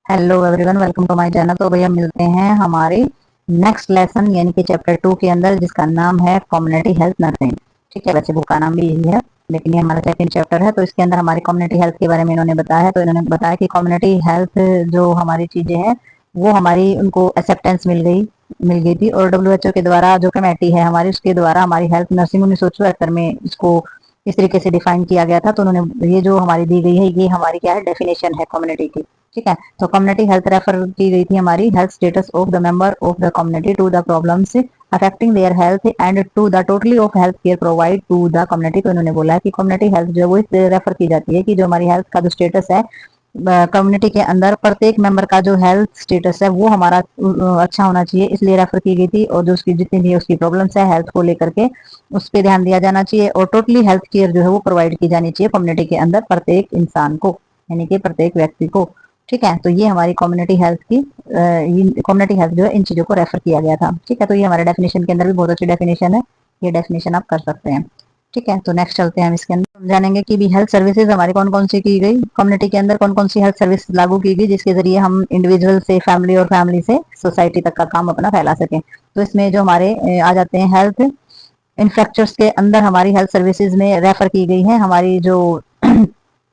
Hello everyone, welcome to my channel. तो भैया मिलते हैं हमारे नेक्स्ट लेसन यानी कि चैप्टर 2 के अंदर, जिसका नाम है कम्युनिटी हेल्थ नर्सिंग। ठीक है, वैसे बुक का नाम भी यही है, लेकिन ये हमारा सेकंड चैप्टर है। तो इसके अंदर हमारी कम्युनिटी हेल्थ के बारे में इन्होंने बताया है। तो इन्होंने बताया कि कम्युनिटी हेल्थ जो हमारी चीजें हैं वो हमारी उनको एक्सेप्टेंस मिल गई थी, और डब्ल्यू के द्वारा जो कमेटी है हमारी, उसके द्वारा हमारी हेल्थ नर्सिंग 1974 में इसको इस तरीके से डिफाइन किया गया था। तो उन्होंने ये जो हमारी दी गई है, ये हमारी क्या है, डेफिनेशन है कम्युनिटी की। ठीक है, तो कम्युनिटी हेल्थ रेफर की गई थी हमारी health status of the member of the community to the problems affecting their health and to the totally of health care provide to the community. तो इन्होंने बोला है कि कम्युनिटी हेल्थ जो है वो इस रेफर की जाती है कि जो हमारी हेल्थ का जो स्टेटस है कम्युनिटी के अंदर, प्रत्येक मेंबर का जो हेल्थ स्टेटस है वो हमारा अच्छा होना चाहिए, इसलिए रेफर की गई थी। और जो उसकी जितनी भी उसकी प्रॉब्लम्स है हेल्थ को लेकर के, उस पर ध्यान दिया जाना चाहिए, और टोटली हेल्थ केयर जो है वो प्रोवाइड की जानी चाहिए कम्युनिटी के अंदर प्रत्येक इंसान को, यानी कि प्रत्येक व्यक्ति को। ठीक है, तो ये हमारी कम्युनिटी हेल्थ की कम्युनिटी हेल्थ जो है इन चीजों को रेफर किया गया था। ठीक है, तो ये हमारे डेफिनेशन के अंदर भी बहुत अच्छी डेफिनेशन है, ये डेफिनेशन आप कर सकते हैं। ठीक है, तो नेक्स्ट चलते हैं हम इसके अंदर, हम जानेंगे कि भी हेल्थ सर्विसेज हमारी कौन कौन सी की गई कम्युनिटी के अंदर, कौन कौन सी हेल्थ सर्विस लागू की गई जिसके जरिए हम इंडिविजुअल से फैमिली और फैमिली से सोसाइटी तक का काम अपना फैला सकें। तो इसमें जो हमारे आ जाते हैं हेल्थ इंफ्रास्ट्रक्चर्स के अंदर, हमारी हेल्थ सर्विसेज में रेफर की गई है हमारी जो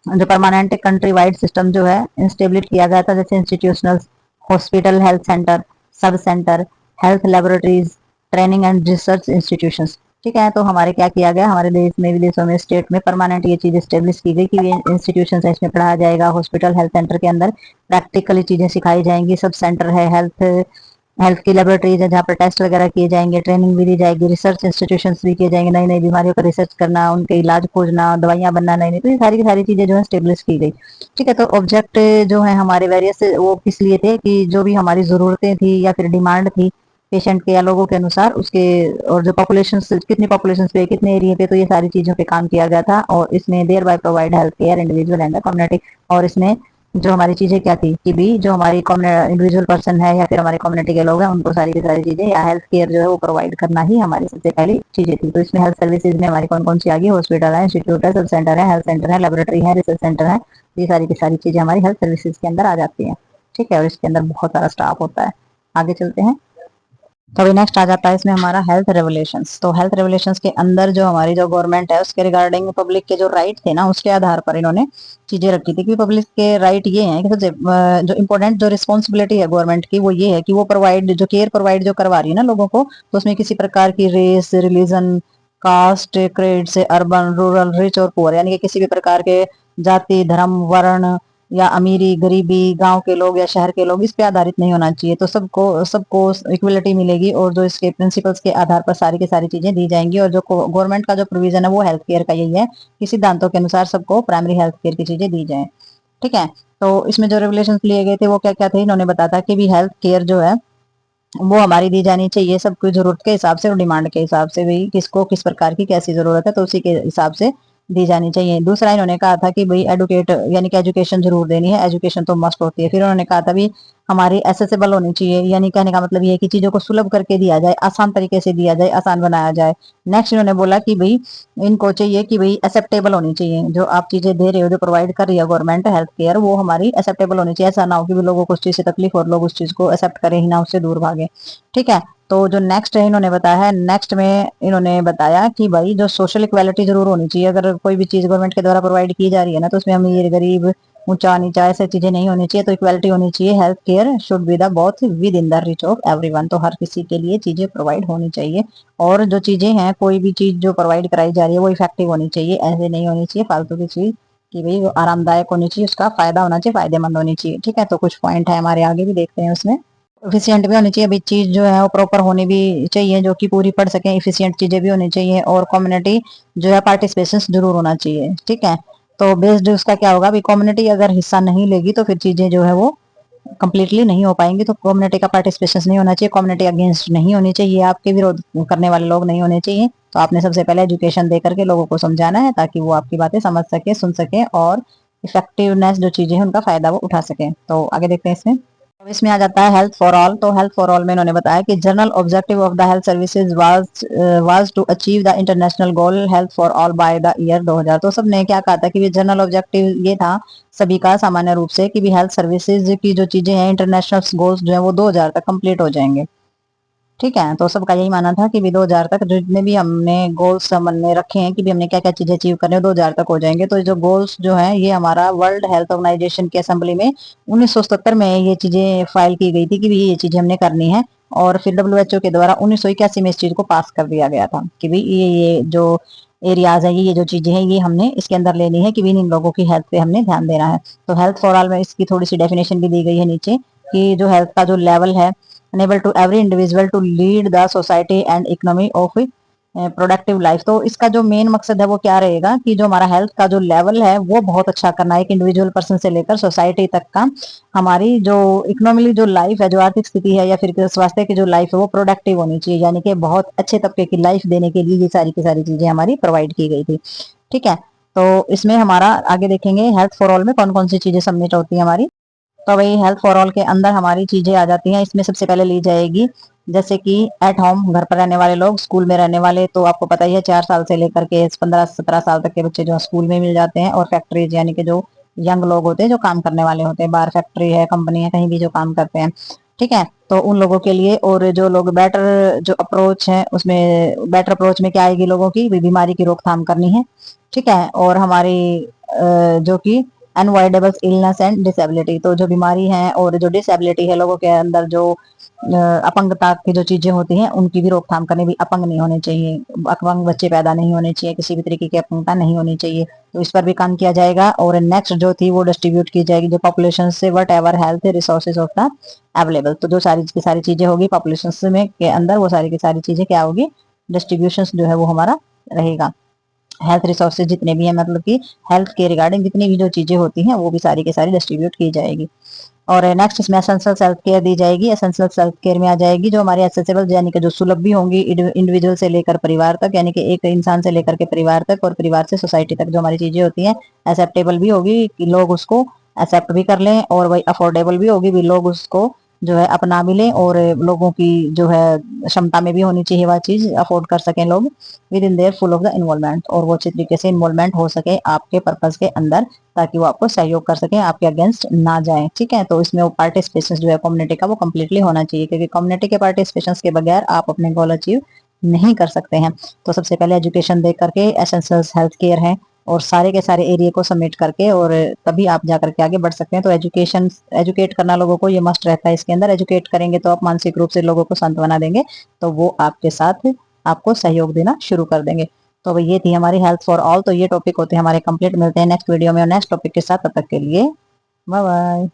जो परमानेंट कंट्री वाइड सिस्टम जो है इंस्टेब्लिश किया गया था, जैसे institutional hospital, health centre, sub centre, health laboratories, training and research institutions. ठीक है, तो हमारे क्या किया गया, हमारे देश में, विदेशों में, स्टेट में परमानेंट ये चीज स्टेब्लिश की गई कि ये इंस्टीट्यूशन है, इसमें पढ़ाया जाएगा। हॉस्पिटल, हेल्थ सेंटर के अंदर प्रैक्टिकली चीजें सिखाई जाएंगी। सब सेंटर है, हेल्थ हेल्थ की लेबोरेटरीज है जहाँ पर टेस्ट वगैरह किए जाएंगे, ट्रेनिंग भी दी जाएगी, रिसर्च इंस्टीट्यूशंस भी किए जाएंगे, नई नई बीमारियों का रिसर्च करना, उनके इलाज खोजना, दवाइयां बनना नई नई, तो ये सारी की सारी चीजें जो है स्टेब्लिश की गई। ठीक है, तो ऑब्जेक्ट जो है हमारे वेरियस वो किस लिए थे कि जो भी हमारी जरूरतें थी या फिर डिमांड थी पेशेंट के या लोगों के अनुसार उसके, और जो पॉपुलेशन कितनी पॉपुलेशन पे, कितने एरिया पे, तो ये सारी चीजों पे काम किया गया था। और इसमें thereby provide health care individual and the community. और इसमें जो हमारी चीजें क्या थी कि भी जो हमारी इंडिविजुअल पर्सन है या फिर हमारी कम्युनिटी के लोग हैं उनको सारी की सारी चीजें या हेल्थ केयर जो है वो प्रोवाइड करना ही हमारी सबसे पहली चीजें थी। तो इसमें हेल्थ सर्विसेज में हमारी कौन कौन सी आ गई, हॉस्पिटल है, इंस्टीट्यूट है, सब सेंटर है, हेल्थ सेंटर है, लेबोरेटरी है, रिसर्च सेंटर है, ये सारी की सारी चीजें हमारी हेल्थ सर्विसेज के अंदर आ जाती है। ठीक है, और इसके अंदर बहुत सारा स्टाफ होता है। आगे चलते हैं, तो अभी नेक्स्ट आ जाता है इसमें हमारा हेल्थ रेगुलेशंस। तो हेल्थ रेगुलेशंस के अंदर जो हमारी जो गवर्नमेंट है उसके रिगार्डिंग पब्लिक के जो राइट थे ना, उसके आधार पर इन्होंने चीजें रखी थी कि पब्लिक के राइट ये हैं कि सबसे जो इम्पोर्टेंट जो रिस्पॉन्सिबिलिटी है गवर्नमेंट की वो ये है कि वो प्रोवाइड जो केयर प्रोवाइड जो करवा रही है ना लोगों को, तो उसमें किसी प्रकार की रेस, रिलीजन, कास्ट, क्रेड से, अर्बन, रूरल, रिच और पुअर, यानी कि किसी भी प्रकार के जाति, धर्म, वर्ण या अमीरी, गरीबी, गांव के लोग या शहर के लोग, इस पे आधारित नहीं होना चाहिए। तो सबको सबको इक्वलिटी मिलेगी, और जो इसके प्रिंसिपल्स के आधार पर सारी की सारी चीजें दी जाएंगी। और जो गवर्नमेंट का जो प्रोविजन है वो हेल्थ केयर का यही है कि सिद्धांतों के अनुसार सबको प्राइमरी हेल्थ केयर की चीजें दी जाए। ठीक है, तो इसमें जो रेगुलेशन लिए गए थे वो क्या क्या थे, इन्होंने बताया था कि भी हेल्थ केयर जो है वो हमारी दी जानी चाहिए सबकी जरूरत के हिसाब से और डिमांड के हिसाब से, भाई किसको किस प्रकार की कैसी जरूरत है तो उसी के हिसाब से दी जानी चाहिए। दूसरा इन्होंने कहा था कि भाई एडुकेट यानी कि एजुकेशन जरूर देनी है, एजुकेशन तो मस्ट होती है। फिर उन्होंने कहा था भी हमारी एसेसेबल होनी चाहिए, यानी कहने का मतलब ये है कि चीजों को सुलभ करके दिया जाए, आसान तरीके से दिया जाए, आसान बनाया जाए। नेक्स्ट इन्होंने बोला कि भाई इनको चाहिए कि भाई एक्सेप्टेबल होनी चाहिए, जो आप चीजें दे रहे हो, जो प्रोवाइड कर रही है गवर्नमेंट हेल्थ केयर, वो हमारी एक्सेप्टेबल होनी चाहिए। ऐसा ना हो कि लोगों को उस चीज से तकलीफ और लोग उस चीज को एक्सेप्ट करें ही ना, उससे दूर भागे। ठीक है, तो जो नेक्स्ट है इन्होंने बताया है, नेक्स्ट में इन्होंने बताया कि भाई जो सोशल इक्वालिटी जरूर होनी चाहिए। अगर कोई भी चीज गवर्नमेंट के द्वारा प्रोवाइड की जा रही है ना, तो उसमें अमीर गरीब, ऊंचा नीचा ऐसी चीजें नहीं होनी चाहिए, तो इक्वालिटी होनी चाहिए। Health care should be the both with in the rich of everyone, तो हर किसी के लिए चीजें प्रोवाइड होनी चाहिए। और जो चीजें हैं, कोई भी चीज जो प्रोवाइड कराई जा रही है वो इफेक्टिव होनी चाहिए, ऐसे नहीं होनी चाहिए फालतू की चीज कि भाई वो आरामदायक होनी चाहिए, उसका फायदा होना चाहिए, फायदेमंद होनी चाहिए। ठीक है, तो कुछ पॉइंट है हमारे, आगे भी देखते हैं उसमें। एफिशिएंट भी होनी चाहिए, भी चीज जो है वो प्रॉपर होनी भी चाहिए, जो कि पूरी पढ़ सके, एफिशिएंट चीजें भी होनी चाहिए। और कम्युनिटी जो है पार्टिसिपेशन जरूर होना चाहिए। ठीक है, तो बेस्ड उसका क्या होगा, भी कम्युनिटी अगर हिस्सा नहीं लेगी तो फिर चीजें जो है वो कंप्लीटली नहीं हो पाएंगी। तो कम्युनिटी का पार्टिसिपेशन नहीं होना चाहिए, कम्युनिटी अगेंस्ट नहीं होनी चाहिए, आपके विरोध करने वाले लोग नहीं होने चाहिए। तो आपने सबसे पहले एजुकेशन दे करके लोगों को समझाना है ताकि वो आपकी बातें समझ सके, सुन सके, और इफेक्टिवनेस जो चीजें हैं उनका फायदा वो उठा सके। तो आगे देखते हैं इसमें। अब इसमें आ जाता है हेल्थ फॉर ऑल। तो हेल्थ फॉर ऑल में इन्होंने बताया कि general objective of the health services was to achieve the international goal health for all by the year 2000। तो सबने क्या कहा था कि जनरल ऑब्जेक्टिव ये था सभी का सामान्य रूप से कि भी हेल्थ सर्विसेज की जो चीजें हैं इंटरनेशनल गोल्स जो है वो 2000 तक कंप्लीट हो जाएंगे। ठीक है, तो सबका यही मानना था कि भी 2000 तक जितने भी हमने गोल्स मन में रखे हैं कि भी हमने क्या क्या चीजें अचीव करनी है 2000 तक हो जाएंगे। तो जो गोल्स जो है ये हमारा वर्ल्ड हेल्थ ऑर्गेनाइजेशन की असेंबली में 1977 में ये चीजें फाइल की गई थी कि भी ये चीजें हमने करनी है। और फिर WHO के द्वारा 1981 में इस चीज को पास कर दिया गया था कि भी ये जो एरियाज है ये जो चीजें हैं ये हमने इसके अंदर लेनी है कि भी इन लोगों की हेल्थ पे हमने ध्यान देना है। तो हेल्थ फॉर ऑल में इसकी थोड़ी सी डेफिनेशन भी दी गई है नीचे कि जो हेल्थ का जो लेवल है enable to every individual to lead the society and economy of productive life. तो इसका जो मेन मकसद है वो क्या रहेगा कि जो हमारा हेल्थ का जो लेवल है वो बहुत अच्छा करना है एक इंडिविजुअल पर्सन से लेकर सोसाइटी तक का। हमारी जो इकोनॉमिकली जो लाइफ है जो आर्थिक स्थिति है या फिर स्वास्थ्य की जो लाइफ है वो प्रोडक्टिव होनी चाहिए, यानी कि बहुत अच्छे तबके की लाइफ देने के लिए ये सारी की सारी चीजें हमारी प्रोवाइड की गई थी। ठीक है, तो इसमें हमारा आगे देखेंगे हेल्थ फॉर ऑल में कौन कौन सी चीजें सबमिट होती है हमारी। तो वही हेल्थ फॉर ऑल के अंदर हमारी चीजें आ जाती हैं। इसमें सबसे पहले ली जाएगी जैसे कि एट होम, घर पर रहने वाले लोग, स्कूल में रहने वाले तो आपको पता ही है 4 साल से लेकर के 15-17 साल तक के बच्चे जो स्कूल में मिल जाते हैं। और फैक्ट्रीज यानी कि जो यंग लोग होते हैं जो काम करने वाले होते हैं, बाहर फैक्ट्री है, कंपनी है, कहीं भी जो काम करते हैं। ठीक है, तो उन लोगों के लिए। और जो लोग बेटर जो अप्रोच है उसमें बेटर अप्रोच में क्या आएगी, लोगों की बीमारी की रोकथाम करनी है। ठीक है, और हमारी जो कि अनअवॉइडेबल इलनेस एंड डिसेबिलिटी, तो जो बीमारी है और जो डिसेबिलिटी है लोगों के अंदर जो अपंगता की जो चीजें होती हैं उनकी भी रोकथाम करनी, भी अपंग नहीं होने चाहिए, अपंग बच्चे पैदा नहीं होने चाहिए, किसी भी तरीके की अपंगता नहीं होनी चाहिए। तो इस पर भी काम किया जाएगा। और नेक्स्ट जो थी वो डिस्ट्रीब्यूट की जाएगी जो पॉपुलेशन से what ever health resources of the available. तो जो सारी की सारी चीजें होगी पॉपुलेशन में के अंदर वो सारी की सारी चीजें क्या होगी, डिस्ट्रीब्यूशन जो है वो हमारा रहेगा। हेल्थ रिसोर्सेज जितने भी हैं मतलब कि हेल्थ के रिगार्डिंग जितनी भी जो चीजें होती हैं वो भी सारी की सारी डिस्ट्रीब्यूट की जाएगी। और नेक्स्ट इसमें एसेंशियल हेल्थ केयर दी जाएगी। एसेंशियल हेल्थ केयर में आ जाएगी जो हमारी एक्सेसिबल यानी कि जो सुलभ भी होंगी इंडिविजुअल से लेकर परिवार तक, यानी कि एक इंसान से लेकर के परिवार तक और परिवार से सोसाइटी तक जो हमारी चीजें होती हैं एक्सेप्टेबल भी होगी कि लोग उसको एक्सेप्ट भी कर लें, और वही अफोर्डेबल भी होगी भी लोग उसको जो है अपना भी लें, और लोगों की जो है क्षमता में भी होनी चाहिए वह चीज अफोर्ड कर सकें लोग with in their full of the involvement, और वो अच्छी तरीके से इन्वॉल्वमेंट हो सके आपके पर्पज के अंदर ताकि वो आपको सहयोग कर सके, आपके अगेंस्ट ना जाए। ठीक है, तो इसमें वो पार्टिसिपेशन जो है कम्युनिटी का वो कम्प्लीटली होना चाहिए क्योंकि कम्युनिटी के पार्टिसिपेशन के बगैर आप अपने गोल अचीव नहीं कर सकते हैं। तो सबसे पहले एजुकेशन दे करके एसेंशियल हेल्थ केयर है और सारे के सारे एरिया को सबमिट करके और तभी आप जाकर के आगे बढ़ सकते हैं। तो एजुकेशन एजुकेट करना लोगों को ये मस्ट रहता है। इसके अंदर एजुकेट करेंगे तो आप मानसिक रूप से लोगों को सांत्वना देंगे तो वो आपके साथ आपको सहयोग देना शुरू कर देंगे। तो ये थी हमारी हेल्थ फॉर ऑल। तो ये टॉपिक होते हैं हमारे कंप्लीट। मिलते हैं नेक्स्ट वीडियो में और नेक्स्ट टॉपिक के साथ, तब तक के लिए बाय बाय।